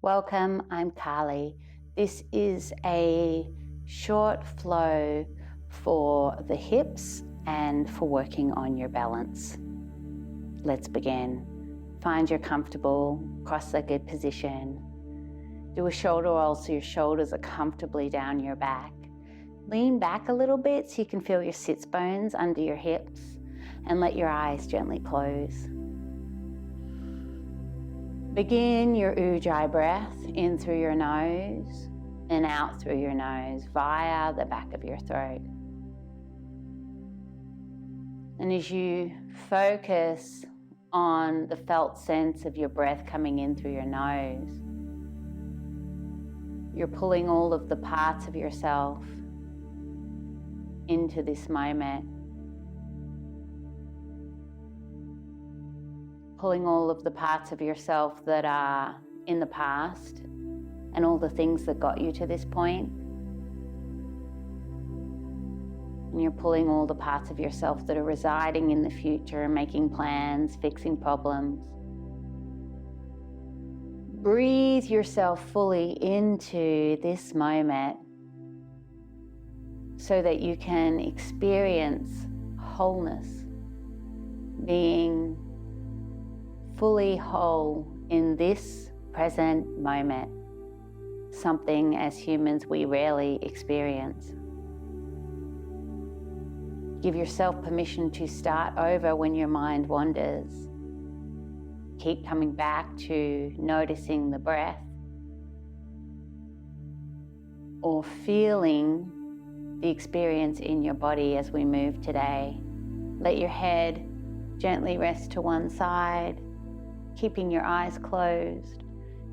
Welcome, I'm Karly. This is a short flow for the hips and for working on your balance. Let's begin. Find your comfortable cross-legged position. Do a shoulder roll so your shoulders are comfortably down your back. Lean back a little bit so you can feel your sits bones under your hips and let your eyes gently close. Begin your Ujjayi breath in through your nose and out through your nose via the back of your throat. And as you focus on the felt sense of your breath coming in through your nose, you're pulling all of the parts of yourself into this moment. Pulling all of the parts of yourself that are in the past and all the things that got you to this point. And you're pulling all the parts of yourself that are residing in the future, making plans, fixing problems. Breathe yourself fully into this moment so that you can experience wholeness, being fully whole in this present moment, something as humans we rarely experience. Give yourself permission to start over when your mind wanders. Keep coming back to noticing the breath or feeling the experience in your body as we move today. Let your head gently rest to one side, keeping your eyes closed.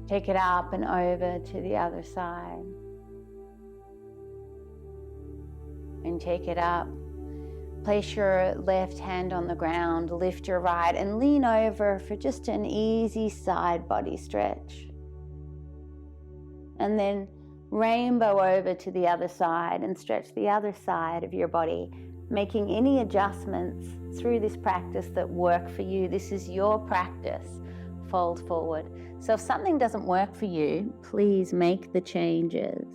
Take it up and over to the other side. And take it up. Place your left hand on the ground, lift your right, and lean over for just an easy side body stretch. And then rainbow over to the other side and stretch the other side of your body, making any adjustments through this practice that work for you. This is your practice. Fold forward. So if something doesn't work for you, please make the changes.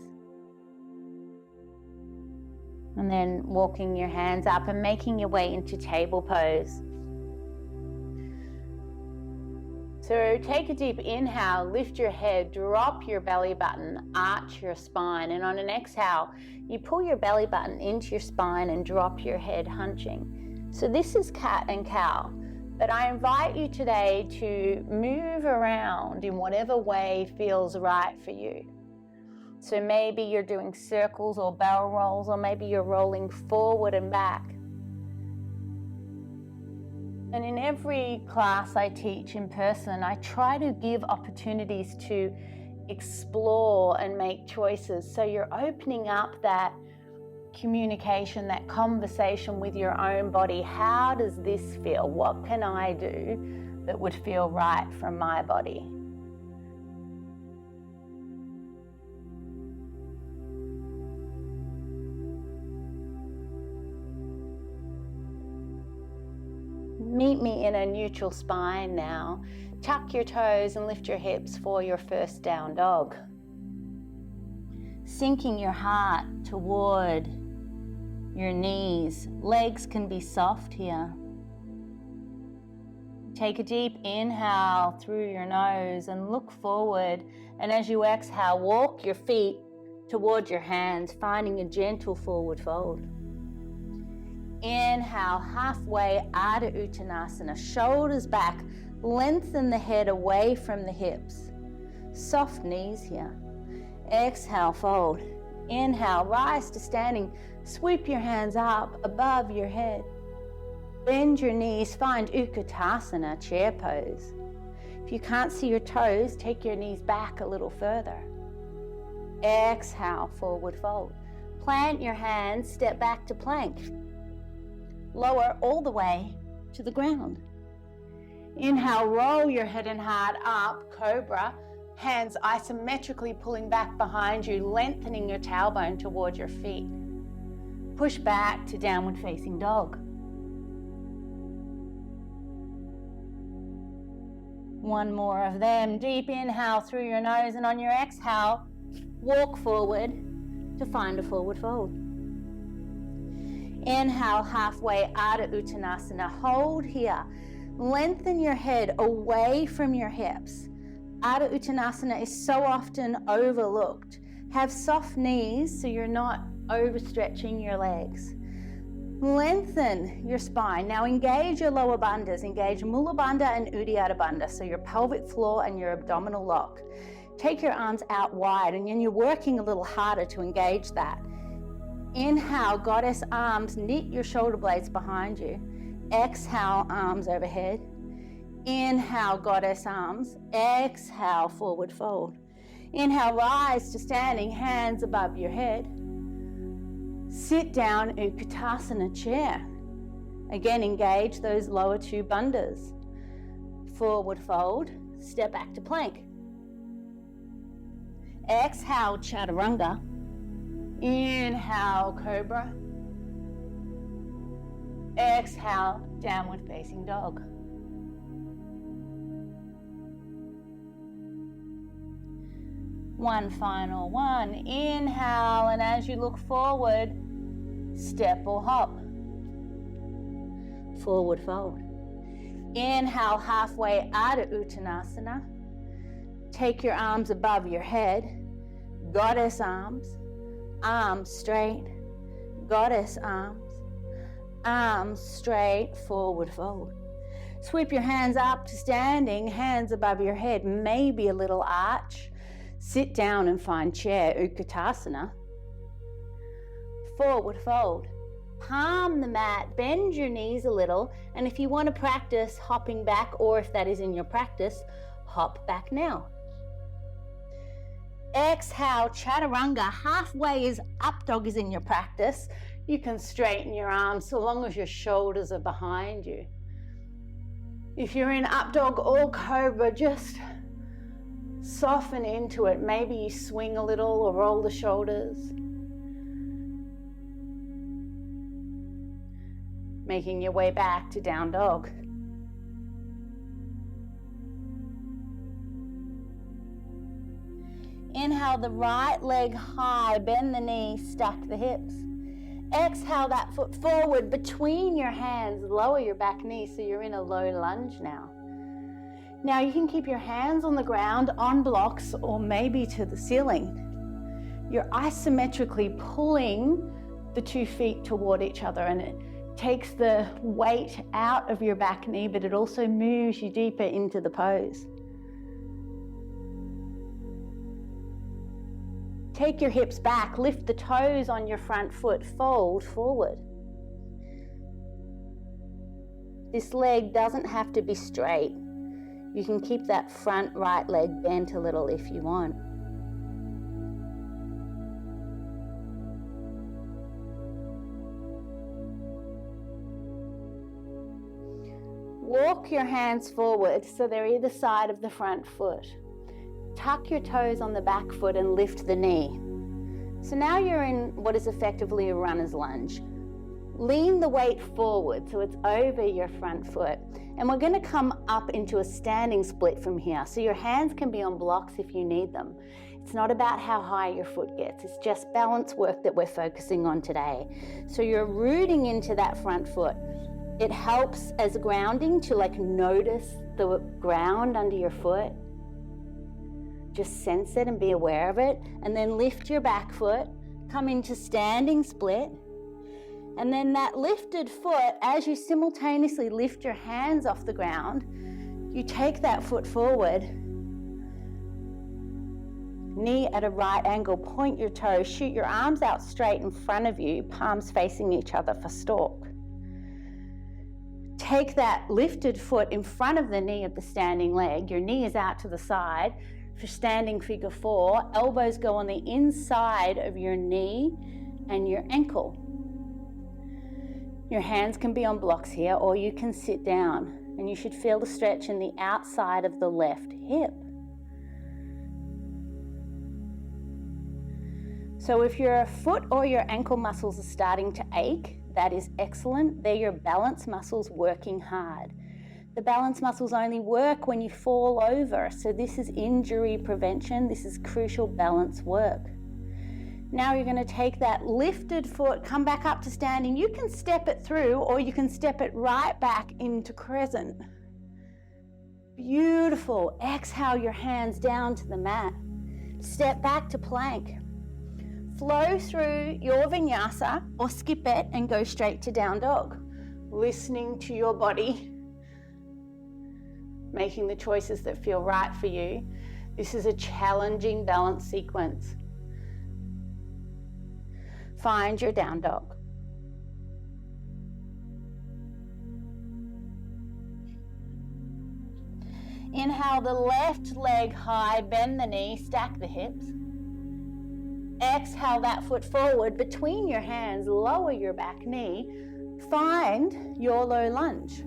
And then walking your hands up and making your way into table pose. So take a deep inhale, lift your head, drop your belly button, arch your spine, and on an exhale, you pull your belly button into your spine and drop your head hunching. So this is cat and cow. But I invite you today to move around in whatever way feels right for you. So maybe you're doing circles or barrel rolls, or maybe you're rolling forward and back. And in every class I teach in person, I try to give opportunities to explore and make choices. So you're opening up that communication, that conversation with your own body. How does this feel? What can I do that would feel right from my body? Meet me in a neutral spine now. Tuck your toes and lift your hips for your first down dog. Sinking your heart toward your knees. Legs can be soft here. Take a deep inhale through your nose and look forward. And as you exhale, walk your feet toward your hands, finding a gentle forward fold. Inhale, halfway Ardha Uttanasana, shoulders back, lengthen the head away from the hips. Soft knees here. Exhale, fold. Inhale, rise to standing. Sweep your hands up above your head. Bend your knees, find Utkatasana, chair pose. If you can't see your toes, take your knees back a little further. Exhale, forward fold. Plant your hands, step back to plank. Lower all the way to the ground. Inhale, roll your head and heart up, cobra. Hands isometrically pulling back behind you, lengthening your tailbone toward your feet. Push back to downward facing dog. One more of them. Deep inhale through your nose, and on your exhale, walk forward to find a forward fold. Inhale halfway, Ardha Uttanasana. Hold here. Lengthen your head away from your hips. Ardha Uttanasana is so often overlooked. Have soft knees so you're not overstretching your legs. Lengthen your spine. Now engage your lower bandhas. Engage Mula Bandha and Uddiyana Bandha, so your pelvic floor and your abdominal lock. Take your arms out wide, and then you're working a little harder to engage that. Inhale, goddess arms, knit your shoulder blades behind you. Exhale, arms overhead. Inhale, goddess arms. Exhale, forward fold. Inhale, rise to standing, hands above your head. Sit down, Utkatasana chair. Again, engage those lower two bandhas. Forward fold, step back to plank. Exhale, chaturanga. Inhale, cobra. Exhale, downward facing dog. One final one. Inhale, and as you look forward, step or hop. Forward fold. Inhale, halfway, Ardha Uttanasana. Take your arms above your head. Goddess arms. Arms straight. Goddess arms. Arms straight, forward fold. Sweep your hands up to standing, hands above your head, maybe a little arch. Sit down and find chair, Utkatasana. Forward fold. Palm the mat, bend your knees a little, and if you want to practice hopping back, or if that is in your practice, hop back now. Exhale, chaturanga. Halfway is up dog is in your practice. You can straighten your arms so long as your shoulders are behind you. If you're in up dog or cobra, just soften into it. Maybe you swing a little or roll the shoulders. Making your way back to down dog. Inhale the right leg high, bend the knee, stack the hips. Exhale that foot forward between your hands, lower your back knee so you're in a low lunge now. Now you can keep your hands on the ground, on blocks, or maybe to the ceiling. You're isometrically pulling the 2 feet toward each other, and it takes the weight out of your back knee, but it also moves you deeper into the pose. Take your hips back, lift the toes on your front foot, fold forward. This leg doesn't have to be straight. You can keep that front right leg bent a little if you want. Walk your hands forward so they're either side of the front foot. Tuck your toes on the back foot and lift the knee. So now you're in what is effectively a runner's lunge. Lean the weight forward so it's over your front foot. And we're going to come up into a standing split from here. So your hands can be on blocks if you need them. It's not about how high your foot gets. It's just balance work that we're focusing on today. So you're rooting into that front foot. It helps as grounding to notice the ground under your foot. Just sense it and be aware of it. And then lift your back foot, come into standing split. And then that lifted foot, as you simultaneously lift your hands off the ground, you take that foot forward, knee at a right angle, point your toes, shoot your arms out straight in front of you, palms facing each other for stalk. Take that lifted foot in front of the knee of the standing leg, your knee is out to the side for standing figure 4, elbows go on the inside of your knee and your ankle. Your hands can be on blocks here, or you can sit down, and you should feel the stretch in the outside of the left hip. So if your foot or your ankle muscles are starting to ache, that is excellent. They're your balance muscles working hard. The balance muscles only work when you fall over. So this is injury prevention. This is crucial balance work. Now you're going to take that lifted foot, come back up to standing. You can step it through, or you can step it right back into crescent. Beautiful. Exhale your hands down to the mat. Step back to plank. Flow through your vinyasa or skip it and go straight to down dog. Listening to your body, making the choices that feel right for you. This is a challenging balance sequence. Find your down dog. Inhale the left leg high, bend the knee, stack the hips. Exhale that foot forward between your hands, lower your back knee. Find your low lunge.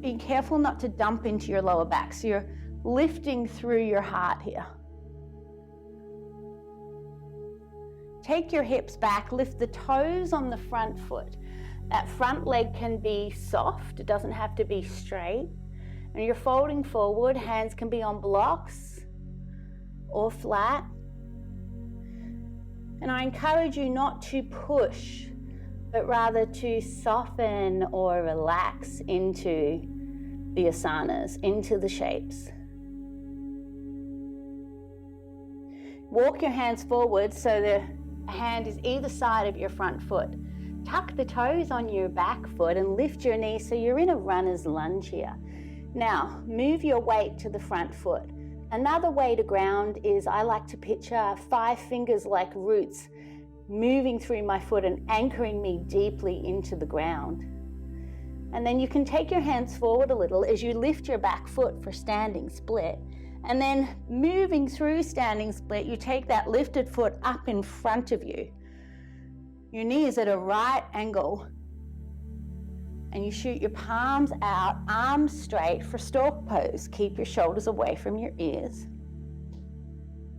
Be careful not to dump into your lower back. So you're lifting through your heart here. Take your hips back, lift the toes on the front foot. That front leg can be soft, it doesn't have to be straight. And you're folding forward, hands can be on blocks or flat. And I encourage you not to push, but rather to soften or relax into the asanas, into the shapes. Walk your hands forward so the hand is either side of your front foot. Tuck the toes on your back foot and lift your knees so you're in a runner's lunge here. Now, move your weight to the front foot. Another way to ground is I like to picture 5 fingers like roots moving through my foot and anchoring me deeply into the ground. And then you can take your hands forward a little as you lift your back foot for standing split. And then moving through standing split, you take that lifted foot up in front of you. Your knee is at a right angle. And you shoot your palms out, arms straight for stork pose. Keep your shoulders away from your ears.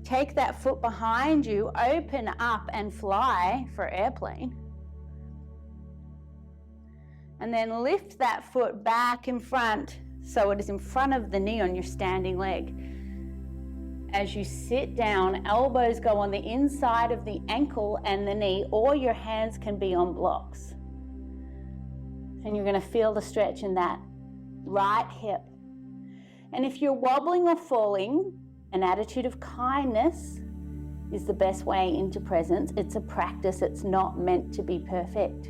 Take that foot behind you, open up and fly for airplane. And then lift that foot back in front so it is in front of the knee on your standing leg. As you sit down, elbows go on the inside of the ankle and the knee, or your hands can be on blocks. And you're going to feel the stretch in that right hip. And if you're wobbling or falling, an attitude of kindness is the best way into presence. It's a practice. It's not meant to be perfect.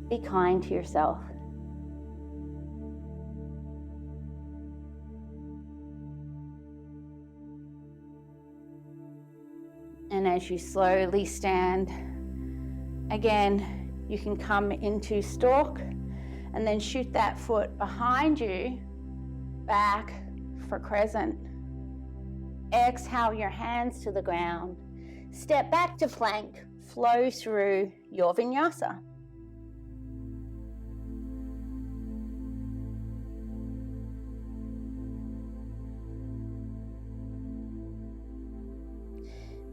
Be kind to yourself. And as you slowly stand, again, you can come into stork and then shoot that foot behind you back for crescent. Exhale your hands to the ground. Step back to plank. Flow through your vinyasa.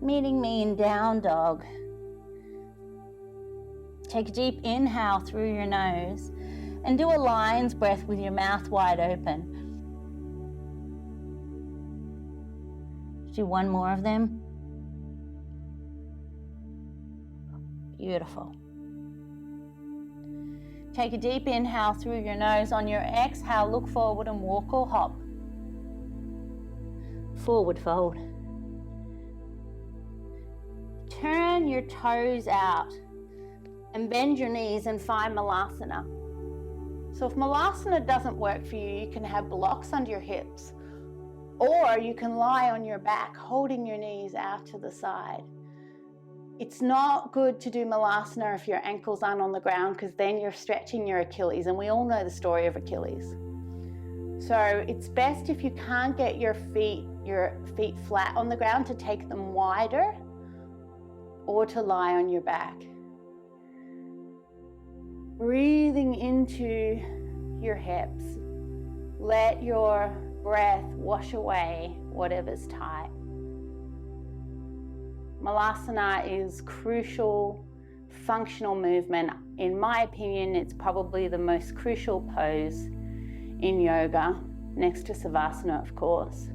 Meeting me in down dog. Take a deep inhale through your nose and do a lion's breath with your mouth wide open. Do one more of them. Beautiful. Take a deep inhale through your nose. On your exhale, look forward and walk or hop. Forward fold. Turn your toes out and bend your knees and find Malasana. So if Malasana doesn't work for you, you can have blocks under your hips, or you can lie on your back, holding your knees out to the side. It's not good to do Malasana if your ankles aren't on the ground, because then you're stretching your Achilles, and we all know the story of Achilles. So it's best if you can't get your feet flat on the ground to take them wider, or to lie on your back. Breathing into your hips. Let your breath wash away whatever's tight. Malasana is crucial functional movement. In my opinion, it's probably the most crucial pose in yoga, next to Savasana, of course,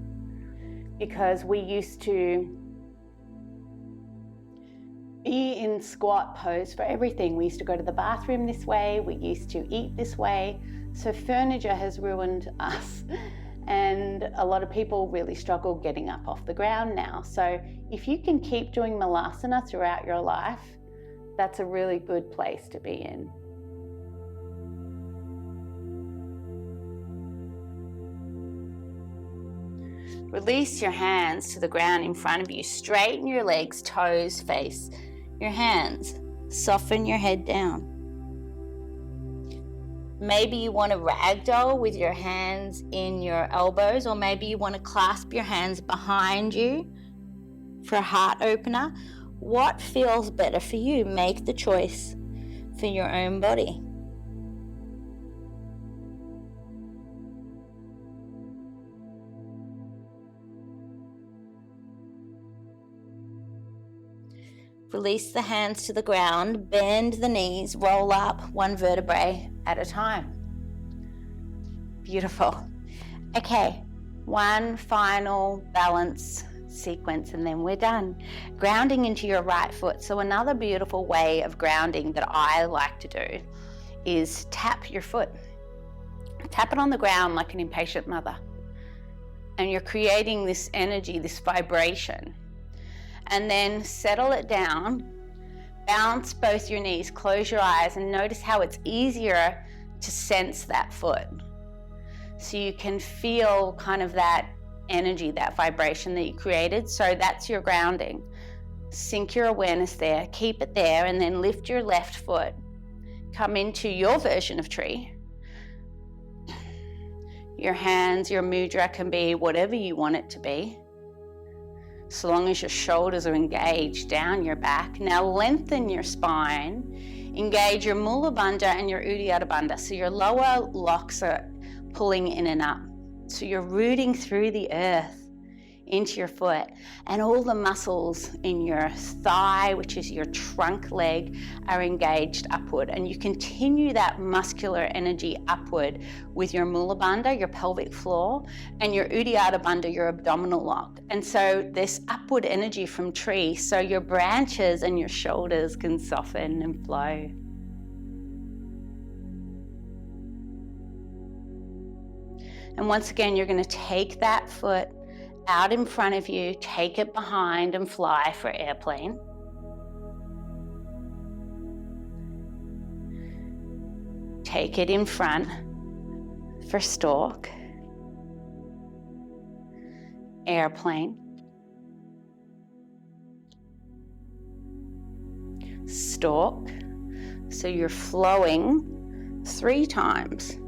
because we used to be in squat pose for everything. We used to go to the bathroom this way, we used to eat this way. So furniture has ruined us, and a lot of people really struggle getting up off the ground now. So if you can keep doing Malasana throughout your life, that's a really good place to be in. Release your hands to the ground in front of you. Straighten your legs, toes face your hands. Soften your head down. Maybe you want to ragdoll with your hands in your elbows, or maybe you want to clasp your hands behind you for a heart opener. What feels better for you? Make the choice for your own body. Release the hands to the ground, bend the knees, roll up one vertebrae at a time. Beautiful. Okay, one final balance sequence and then we're done. Grounding into your right foot. So another beautiful way of grounding that I like to do is tap your foot. Tap it on the ground like an impatient mother. And you're creating this energy, this vibration. And then settle it down, bounce both your knees, close your eyes, and notice how it's easier to sense that foot. So you can feel kind of that energy, that vibration that you created. So that's your grounding. Sink your awareness there, keep it there, and then lift your left foot. Come into your version of tree. Your hands, your mudra can be whatever you want it to be, so long as your shoulders are engaged down your back. Now lengthen your spine, engage your Mula Bandha and your Uddiyana Bandha. So your lower locks are pulling in and up. So you're rooting through the earth into your foot, and all the muscles in your thigh, which is your trunk leg, are engaged upward. And you continue that muscular energy upward with your Mula Bandha, your pelvic floor, and your Uddiyana Bandha, your abdominal lock. And so this upward energy from tree, so your branches and your shoulders can soften and flow. And once again, you're going to take that foot out in front of you, take it behind and fly for airplane. Take it in front for stork, airplane, stork. So you're flowing 3 times.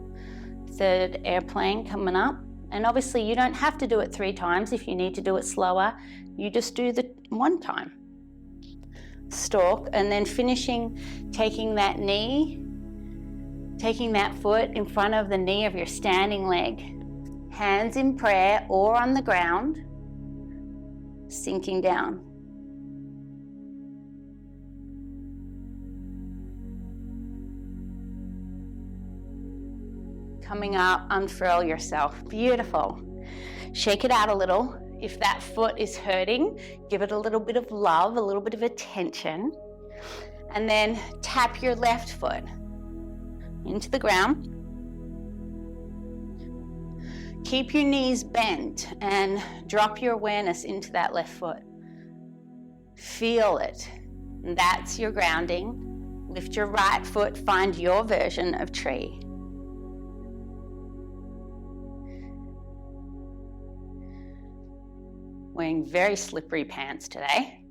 Third airplane coming up. And obviously you don't have to do it 3 times. If you need to do it slower, you just do the 1 time. Stork, and then finishing, taking that knee, taking that foot in front of the knee of your standing leg, hands in prayer or on the ground, sinking down. Coming up, unfurl yourself. Beautiful. Shake it out a little. If that foot is hurting, give it a little bit of love, a little bit of attention. And then tap your left foot into the ground. Keep your knees bent and drop your awareness into that left foot. Feel it. That's your grounding. Lift your right foot, find your version of tree. Wearing very slippery pants today.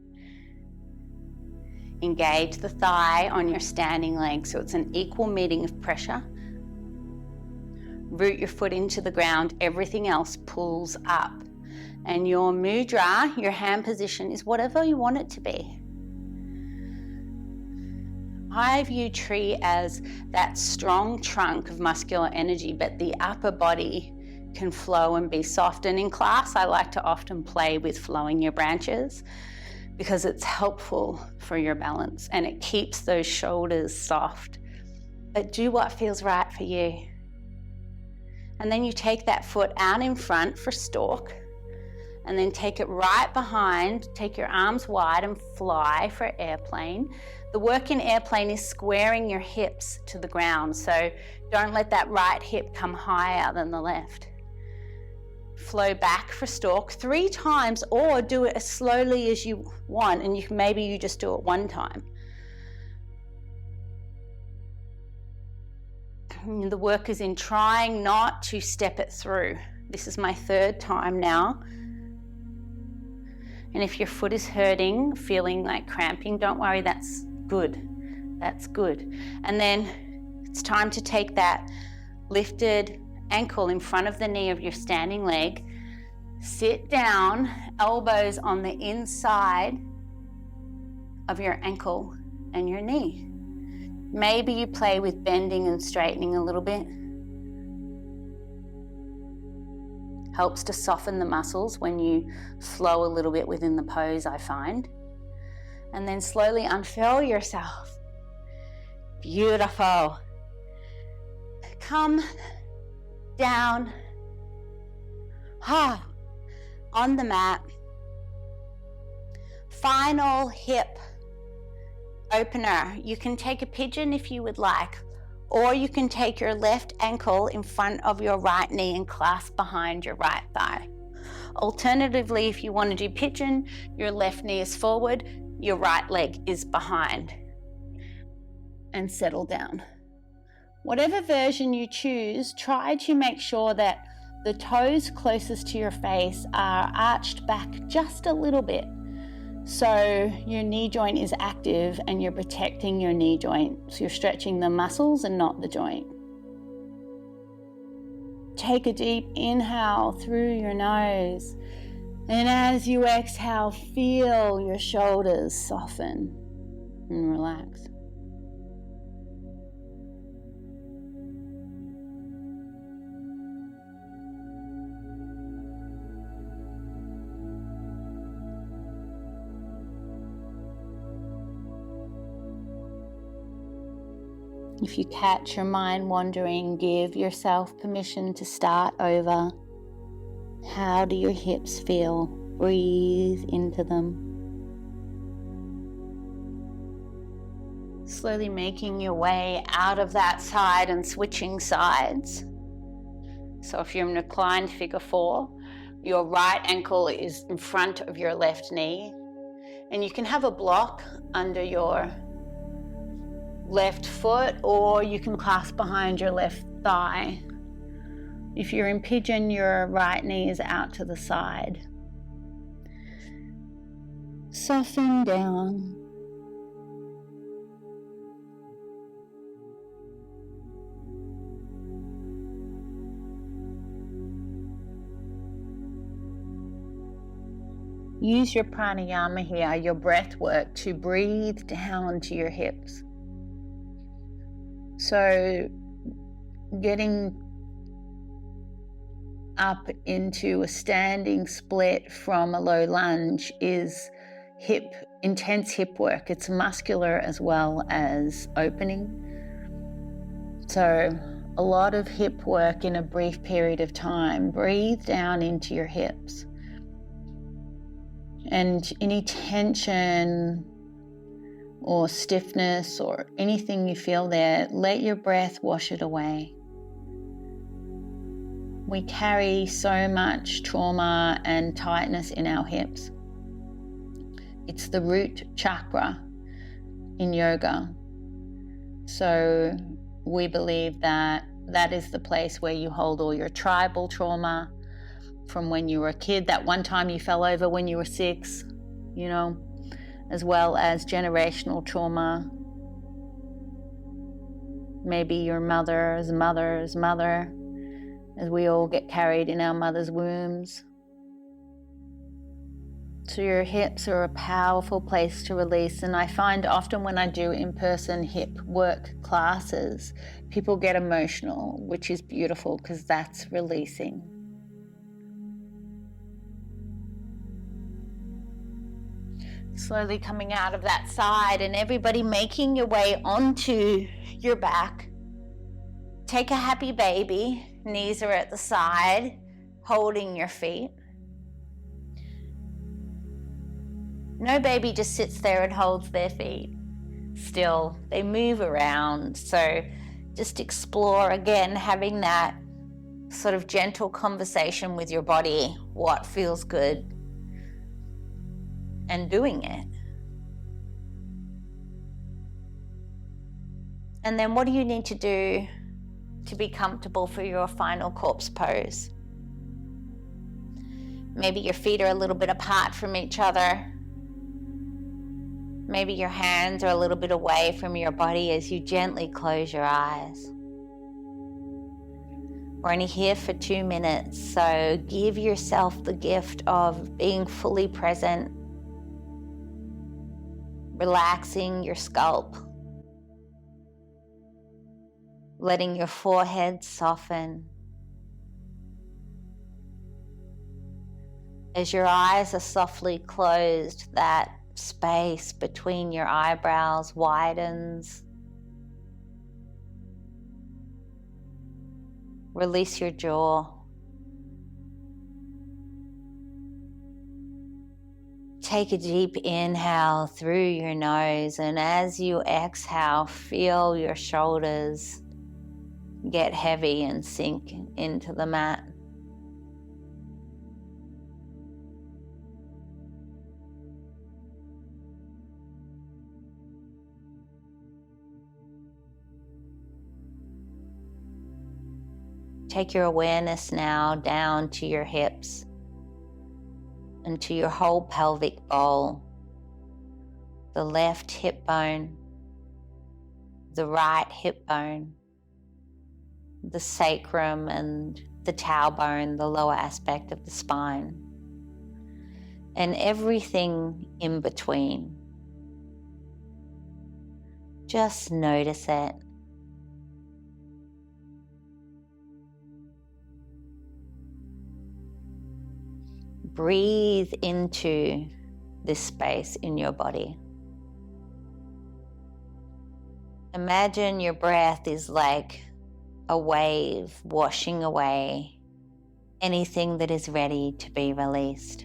Engage the thigh on your standing leg so it's an equal meeting of pressure. Root your foot into the ground, everything else pulls up. And your mudra, your hand position, is whatever you want it to be. I view tree as that strong trunk of muscular energy, but the upper body can flow and be soft. And in class, I like to often play with flowing your branches, because it's helpful for your balance and it keeps those shoulders soft. But do what feels right for you. And then you take that foot out in front for stork, and then take it right behind, take your arms wide and fly for airplane. The work in airplane is squaring your hips to the ground, so don't let that right hip come higher than the left. Flow back for stork 3 times, or do it as slowly as you want, and maybe you just do it 1 time. And the work is in trying not to step it through. This is my 3rd time now. And if your foot is hurting, feeling like cramping, don't worry, that's good. That's good. And then it's time to take that lifted ankle in front of the knee of your standing leg. Sit down, elbows on the inside of your ankle and your knee. Maybe you play with bending and straightening a little bit. Helps to soften the muscles when you slow a little bit within the pose, I find. And then slowly unfurl yourself. Beautiful. Come down. On the mat. Final hip opener. You can take a pigeon if you would like, or you can take your left ankle in front of your right knee and clasp behind your right thigh. Alternatively, if you want to do pigeon, your left knee is forward, your right leg is behind. And settle down. Whatever version you choose, try to make sure that the toes closest to your face are arched back just a little bit, so your knee joint is active and you're protecting your knee joint. So you're stretching the muscles and not the joint. Take a deep inhale through your nose. And as you exhale, feel your shoulders soften and relax. If you catch your mind wandering, give yourself permission to start over. How do your hips feel? Breathe into them. Slowly making your way out of that side and switching sides. So if you're in reclined figure 4, your right ankle is in front of your left knee, and you can have a block under your left foot, or you can clasp behind your left thigh. If you're in pigeon, your right knee is out to the side. Soften down. Use your pranayama here, your breath work, to breathe down to your hips. So getting up into a standing split from a low lunge is intense hip work. It's muscular as well as opening. So a lot of hip work in a brief period of time. Breathe down into your hips. And any tension or stiffness or anything you feel there, let your breath wash it away. We carry so much trauma and tightness in our hips. It's the root chakra in yoga. So we believe that that is the place where you hold all your tribal trauma from when you were a kid, that one time you fell over when you were 6, as well as generational trauma. Maybe your mother's mother's mother, as we all get carried in our mother's wombs. So your hips are a powerful place to release, and I find often when I do in-person hip work classes, people get emotional, which is beautiful because that's releasing. Slowly coming out of that side, and everybody making your way onto your back. Take a happy baby. Knees are at the side, holding your feet. No baby just sits there and holds their feet still. They move around. So just explore again, having that sort of gentle conversation with your body. What feels good? And doing it. And then what do you need to do to be comfortable for your final corpse pose? Maybe your feet are a little bit apart from each other. Maybe your hands are a little bit away from your body as you gently close your eyes. We're only here for 2 minutes, so give yourself the gift of being fully present, relaxing your scalp, letting your forehead soften. As your eyes are softly closed, that space between your eyebrows widens. Release your jaw. Take a deep inhale through your nose, and as you exhale, feel your shoulders get heavy and sink into the mat. Take your awareness now down to your hips and to your whole pelvic bowl. The left hip bone, the right hip bone, the sacrum and the tailbone, the lower aspect of the spine, and everything in between. Just notice it. Breathe into this space in your body. Imagine your breath is like a wave washing away anything that is ready to be released.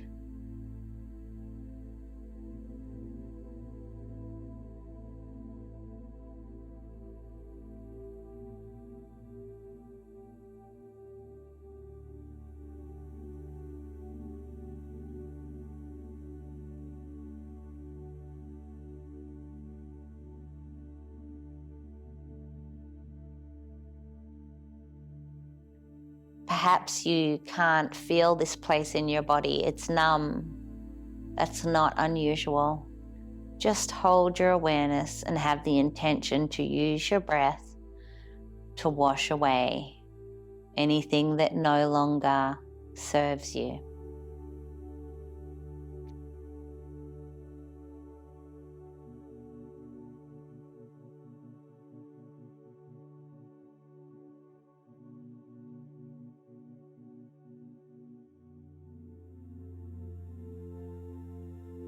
Perhaps you can't feel this place in your body. It's numb. That's not unusual. Just hold your awareness and have the intention to use your breath to wash away anything that no longer serves you.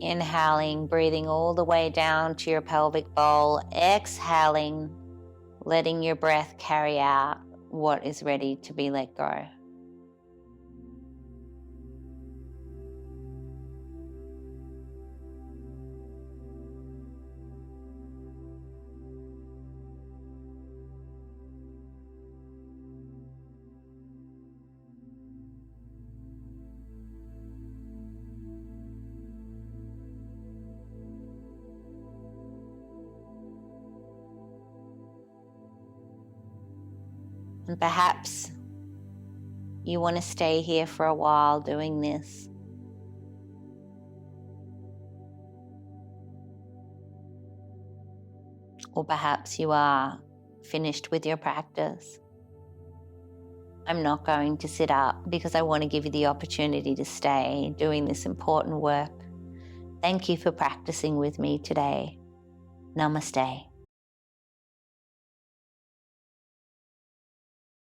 Inhaling, breathing all the way down to your pelvic bowl. Exhaling, letting your breath carry out what is ready to be let go. And perhaps you want to stay here for a while doing this. Or perhaps you are finished with your practice. I'm not going to sit up because I want to give you the opportunity to stay doing this important work. Thank you for practicing with me today. Namaste.